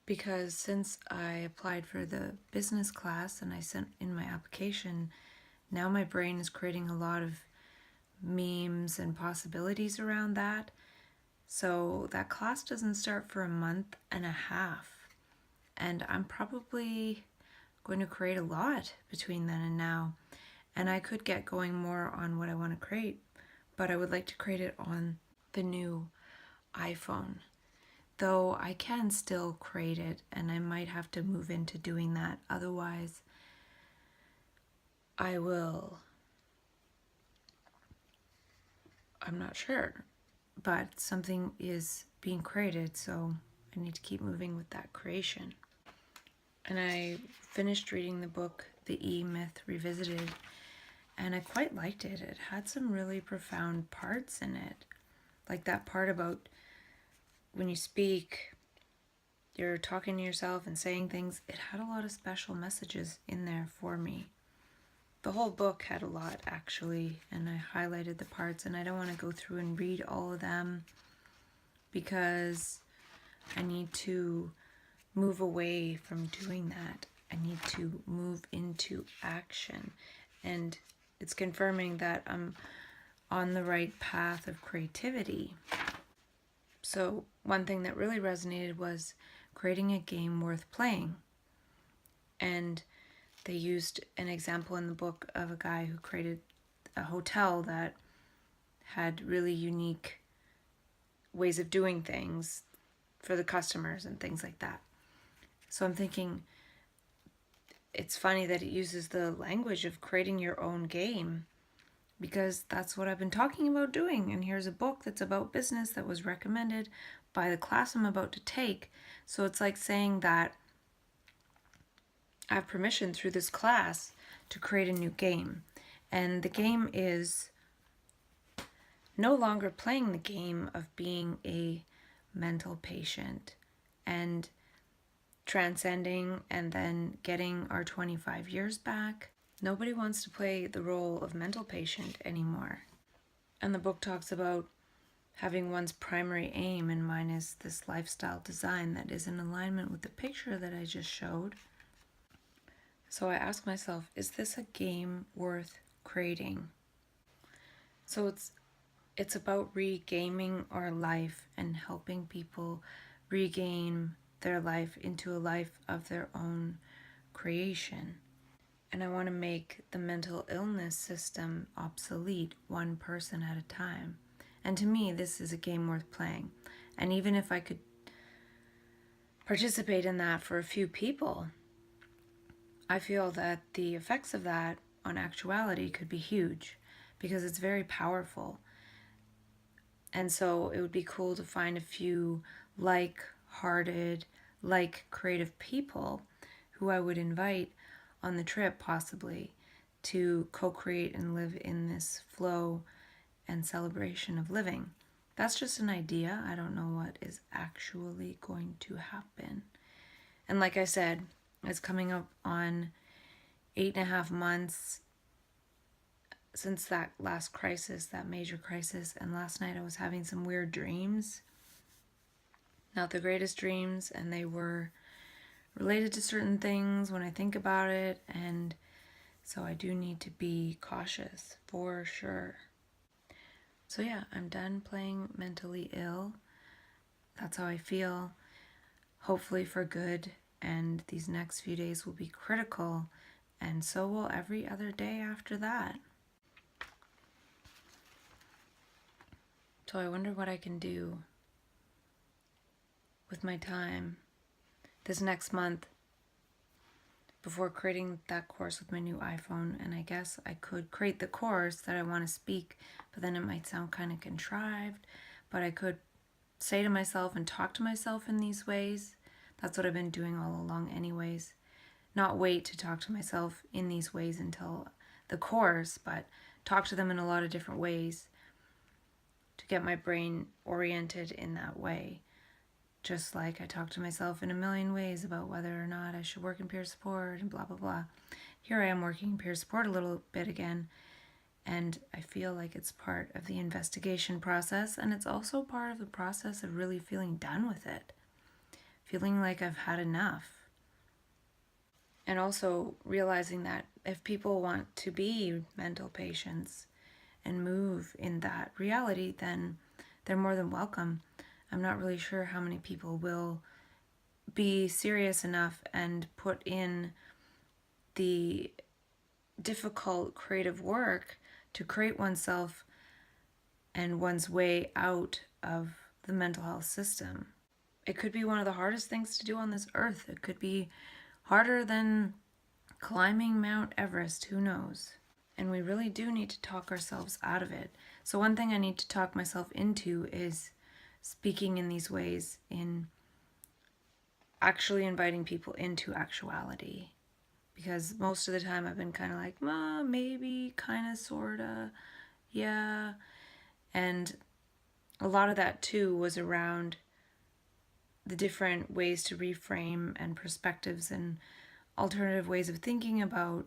because since I applied for the business class and I sent in my application, now my brain is creating a lot of memes and possibilities around that. So that class doesn't start for a month and a half. And I'm probably going to create a lot between then and now. And I could get going more on what I want to create, but I would like to create it on the new iPhone. Though I can still create it, and I might have to move into doing that. Otherwise, I will. I'm not sure. But something is being created, so I need to keep moving with that creation. And I finished reading the book, The E-Myth Revisited, and I quite liked it. It had some really profound parts in it. Like that part about when you speak, you're talking to yourself and saying things. It had a lot of special messages in there for me. The whole book had a lot, actually, and I highlighted the parts, and I don't want to go through and read all of them because I need to move away from doing that. I need to move into action, and it's confirming that I'm on the right path of creativity. So one thing that really resonated was creating a game worth playing. And they used an example in the book of a guy who created a hotel that had really unique ways of doing things for the customers and things like that. So I'm thinking it's funny that it uses the language of creating your own game, because that's what I've been talking about doing. And here's a book that's about business that was recommended by the class I'm about to take. So it's like saying that I have permission through this class to create a new game. And the game is no longer playing the game of being a mental patient and transcending and then getting our 25 years back. Nobody wants to play the role of mental patient anymore. And the book talks about having one's primary aim, and mine is this lifestyle design that is in alignment with the picture that I just showed. So I ask myself, is this a game worth creating? So it's about regaming our life and helping people regain their life into a life of their own creation. And I want to make the mental illness system obsolete, one person at a time. And to me, this is a game worth playing. And even if I could participate in that for a few people, I feel that the effects of that on actuality could be huge, because it's very powerful. And so it would be cool to find a few like-hearted, creative people who I would invite on the trip, possibly, to co-create and live in this flow and celebration of living. That's just an idea. I don't know what is actually going to happen. And like I said, it's coming up on 8.5 months since that last crisis, that major crisis. And last night I was having some weird dreams. Not the greatest dreams, and they were related to certain things when I think about it, and so I do need to be cautious for sure. So yeah, I'm done playing mentally ill. That's how I feel, hopefully for good, and these next few days will be critical, and so will every other day after that. So I wonder what I can do with my time this next month before creating that course with my new iPhone. And I guess I could create the course that I want to speak, but then it might sound kind of contrived. But I could say to myself and talk to myself in these ways. That's what I've been doing all along anyways. Not wait to talk to myself in these ways until the course, but talk to them in a lot of different ways to get my brain oriented in that way. Just like I talk to myself in a million ways about whether or not I should work in peer support and blah, blah, blah. Here I am working in peer support a little bit again, and I feel like it's part of the investigation process, and it's also part of the process of really feeling done with it. feeling like I've had enough. And also realizing that if people want to be mental patients and move in that reality, then they're more than welcome. I'm not really sure how many people will be serious enough and put in the difficult creative work to create oneself and one's way out of the mental health system. It could be one of the hardest things to do on this earth. It could be harder than climbing Mount Everest, who knows? And we really do need to talk ourselves out of it. So one thing I need to talk myself into is speaking in these ways, in actually inviting people into actuality. Because most of the time I've been kind of like, maybe, kind of, sort of, yeah. And a lot of that too was around the different ways to reframe and perspectives and alternative ways of thinking about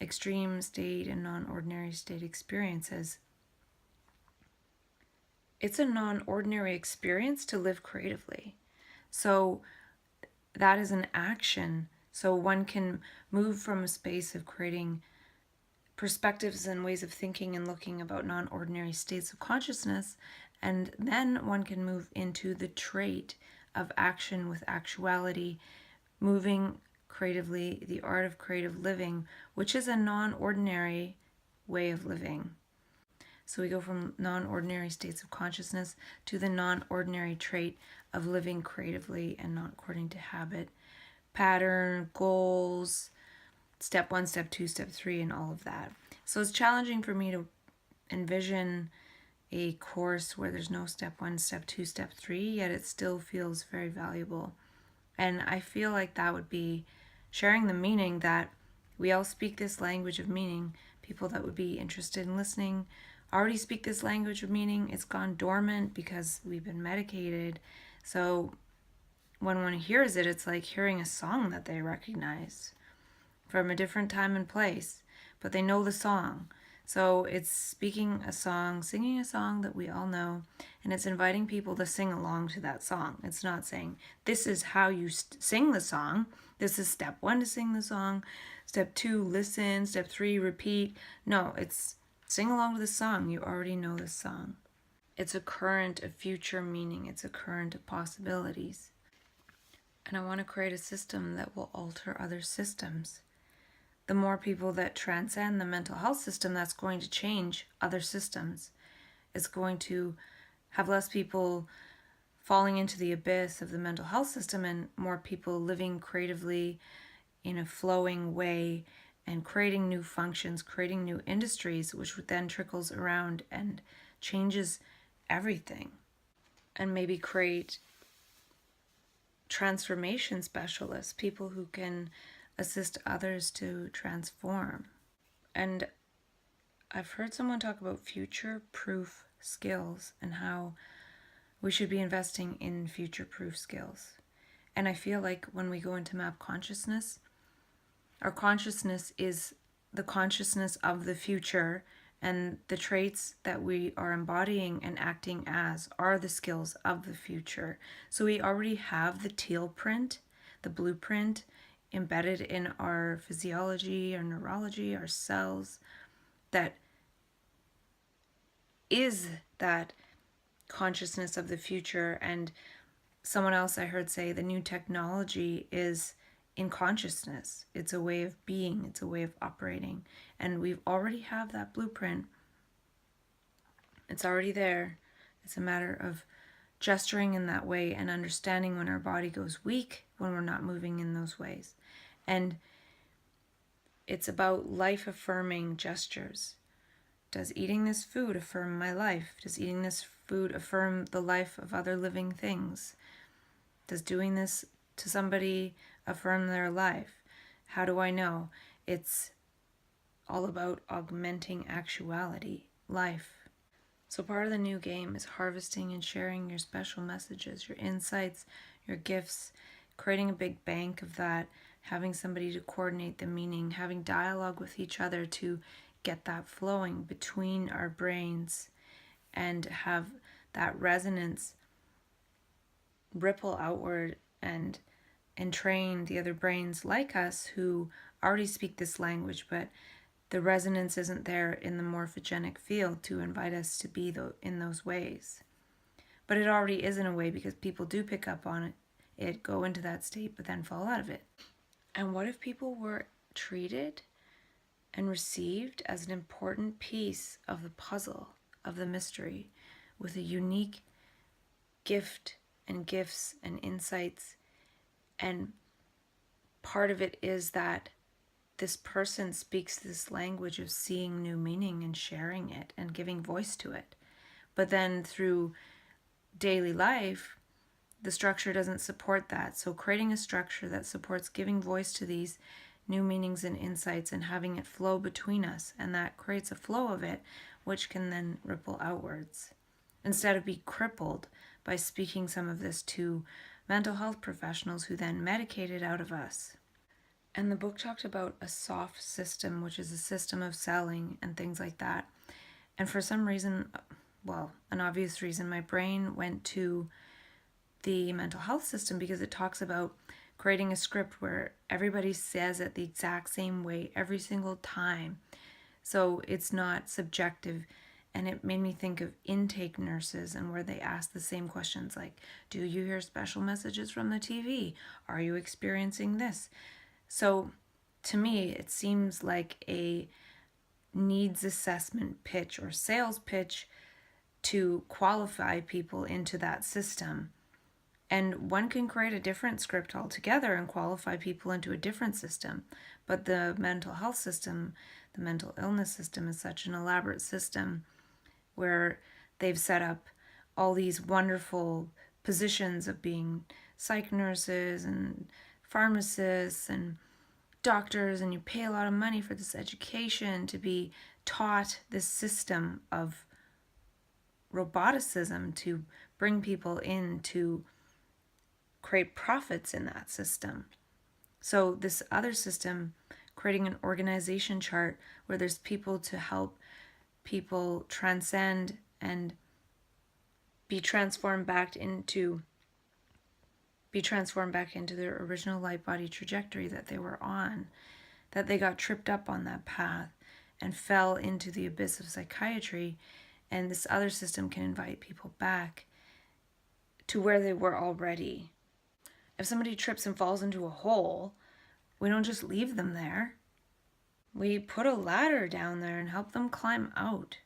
extreme state and non-ordinary state experiences. It's a non-ordinary experience to live creatively. So that is an action. So one can move from a space of creating perspectives and ways of thinking and looking about non-ordinary states of consciousness, and then one can move into the trait of action with actuality, moving creatively, the art of creative living, which is a non-ordinary way of living. So we go from non-ordinary states of consciousness to the non-ordinary trait of living creatively and not according to habit, pattern, goals, step 1, step 2, step 3, and all of that. So it's challenging for me to envision a course where there's no step 1, step 2, step 3, yet it still feels very valuable. And I feel like that would be sharing the meaning that we all speak this language of meaning. People that would be interested in listening already speak this language of meaning. It's gone dormant because we've been medicated. So when one hears it, it's like hearing a song that they recognize from a different time and place, but they know the song. So it's speaking a song, singing a song that we all know, and it's inviting people to sing along to that song. It's not saying, this is how you sing the song. This is step 1 to sing the song. Step 2, listen. Step 3, repeat. No, it's sing along to the song. You already know this song. It's a current of future meaning. It's a current of possibilities. And I want to create a system that will alter other systems. The more people that transcend the mental health system, that's going to change other systems. It's going to have less people falling into the abyss of the mental health system and more people living creatively in a flowing way and creating new functions, creating new industries, which then trickles around and changes everything. And maybe create transformation specialists, people who can assist others to transform. And I've heard someone talk about future-proof skills and how we should be investing in future-proof skills. And I feel like when we go into map consciousness, our consciousness is the consciousness of the future, and the traits that we are embodying and acting as are the skills of the future. So we already have the teal print, the blueprint, embedded in our physiology, our neurology, our cells, that is that consciousness of the future. And someone else I heard say the new technology is in consciousness. It's a way of being, it's a way of operating. And we already have that blueprint. It's already there. It's a matter of gesturing in that way and understanding when our body goes weak, when we're not moving in those ways. And it's about life-affirming gestures. Does eating this food affirm my life? Does eating this food affirm the life of other living things? Does doing this to somebody affirm their life? How do I know? It's all about augmenting actuality, life. So part of the new game is harvesting and sharing your special messages, your insights, your gifts, creating a big bank of that, having somebody to coordinate the meaning, having dialogue with each other to get that flowing between our brains and have that resonance ripple outward and train the other brains like us who already speak this language, but the resonance isn't there in the morphogenic field to invite us to be in those ways. But it already is in a way, because people do pick up on it, go into that state, but then fall out of it. And what if people were treated and received as an important piece of the puzzle, of the mystery, with a unique gift and gifts and insights? And part of it is that this person speaks this language of seeing new meaning and sharing it and giving voice to it. But then through daily life, the structure doesn't support that. So creating a structure that supports giving voice to these new meanings and insights and having it flow between us, and that creates a flow of it, which can then ripple outwards, instead of be crippled by speaking some of this to mental health professionals who then medicate it out of us. And the book talked about a soft system, which is a system of selling and things like that. And for some reason, well, an obvious reason, my brain went to the mental health system, because it talks about creating a script where everybody says it the exact same way every single time. So it's not subjective. And it made me think of intake nurses, and where they ask the same questions like, do you hear special messages from the TV? Are you experiencing this? So to me, it seems like a needs assessment pitch or sales pitch to qualify people into that system. And one can create a different script altogether and qualify people into a different system. But the mental health system, the mental illness system, is such an elaborate system where they've set up all these wonderful positions of being psych nurses and pharmacists and doctors, and you pay a lot of money for this education to be taught this system of roboticism to bring people in to create profits in that system. So this other system, creating an organization chart where there's people to help people transcend and be transformed back into their original light body trajectory that they were on, that they got tripped up on that path and fell into the abyss of psychiatry. And this other system can invite people back to where they were already. If somebody trips and falls into a hole, we don't just leave them there. We put a ladder down there and help them climb out.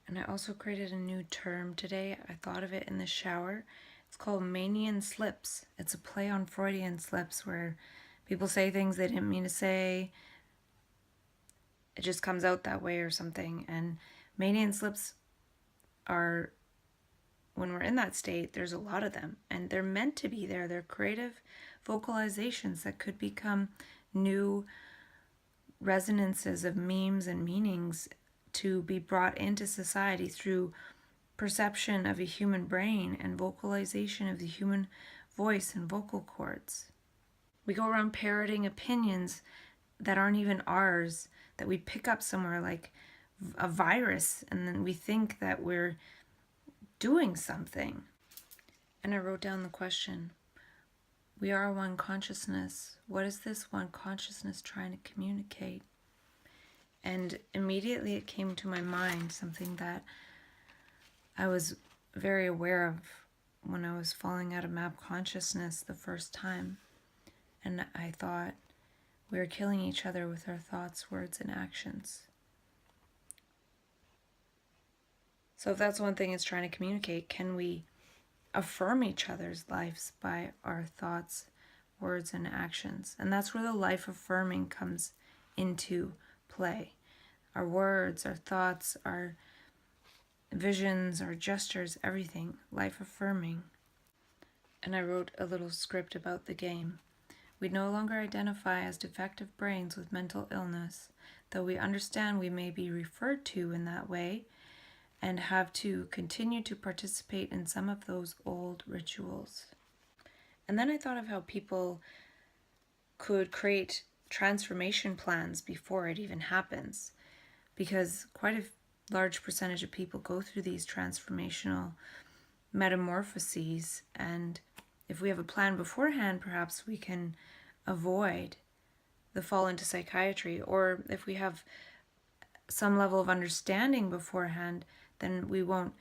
And I also created a new term today. I thought of it in the shower. It's called Manian slips. It's a play on Freudian slips, where people say things they didn't mean to say. It just comes out that way or something. And Manian slips are, when we're in that state, there's a lot of them. And they're meant to be there. They're creative vocalizations that could become new resonances of memes and meanings to be brought into society through perception of a human brain and vocalization of the human voice and vocal cords. We go around parroting opinions that aren't even ours, that we pick up somewhere like a virus, and then we think that we're doing something. And I wrote down the question, we are one consciousness. What is this one consciousness trying to communicate? And immediately it came to my mind, something that I was very aware of when I was falling out of map consciousness the first time. And I thought, we are killing each other with our thoughts, words, and actions. So if that's one thing it's trying to communicate, can we affirm each other's lives by our thoughts, words, and actions? And that's where the life affirming comes into play. Our words, our thoughts, our visions, our gestures, everything, life affirming. And I wrote a little script about the game. We no longer identify as defective brains with mental illness, though we understand we may be referred to in that way and have to continue to participate in some of those old rituals. And then I thought of how people could create transformation plans before it even happens, because quite a large percentage of people go through these transformational metamorphoses, and if we have a plan beforehand, perhaps we can avoid the fall into psychiatry. Or if we have some level of understanding beforehand, then we won't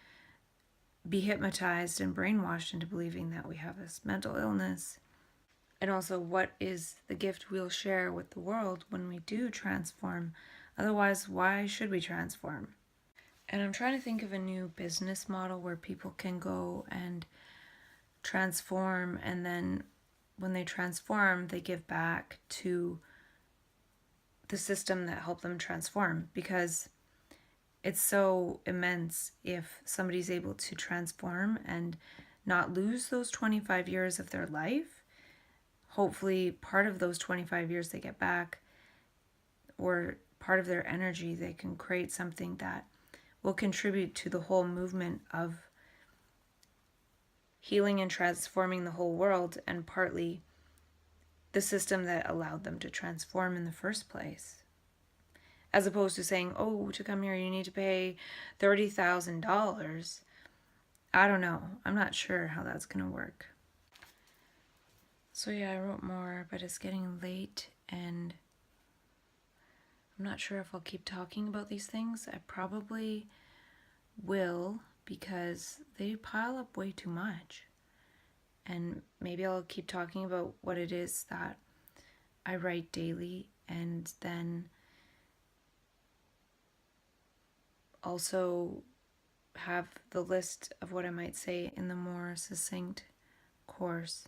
be hypnotized and brainwashed into believing that we have this mental illness. And also, what is the gift we'll share with the world when we do transform? Otherwise, why should we transform? And I'm trying to think of a new business model where people can go and transform, and then when they transform, they give back to the system that helped them transform, because it's so immense if somebody's able to transform and not lose those 25 years of their life. Hopefully part of those 25 years they get back, or part of their energy, they can create something that will contribute to the whole movement of healing and transforming the whole world, and partly the system that allowed them to transform in the first place. As opposed to saying, oh, to come here you need to pay $30,000. I don't know. I'm not sure how that's going to work. So yeah, I wrote more, but it's getting late and I'm not sure if I'll keep talking about these things. I probably will, because they pile up way too much. And maybe I'll keep talking about what it is that I write daily, and then also have the list of what I might say in the more succinct course.